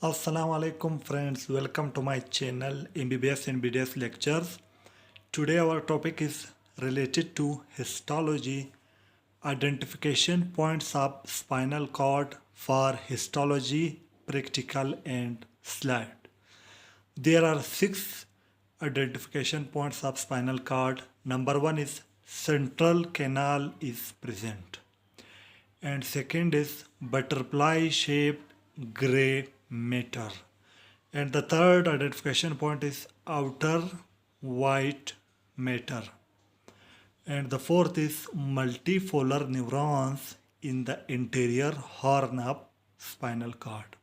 Assalamu alaikum friends, welcome to my channel MBBS and BDS lectures. Today our topic is related to histology, identification points of spinal cord for histology, practical and slide. There are 6 identification points of spinal cord. Number 1 is central canal is present. And second is butterfly shaped gray matter. And the third identification point is outer white matter. And the fourth is multipolar neurons in the anterior horn of spinal cord.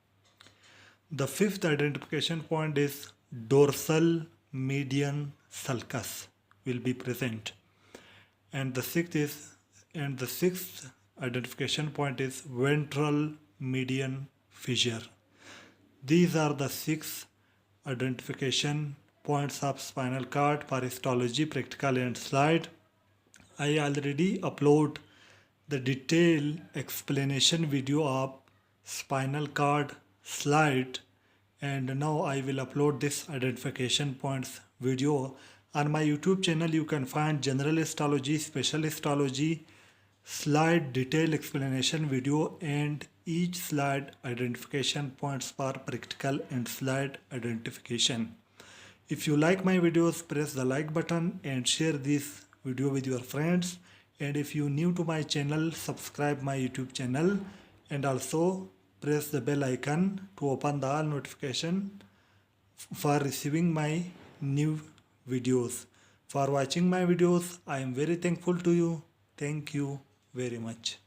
The fifth identification point is dorsal median sulcus will be present. And the sixth identification point is ventral median fissure. These are the 6 identification points of spinal cord for histology, practical and slide. I already upload the detailed explanation video of spinal cord slide, and now I will upload this identification points video. On my YouTube channel you can find general histology, special histology, slide detailed explanation video and each slide identification points for practical and slide identification. If you like my videos, press the like button and share this video with your friends. And if you new to my channel, subscribe my YouTube channel and also press the bell icon to open the all notification for receiving my new videos. For watching my videos, I am very thankful to you. Thank you very much.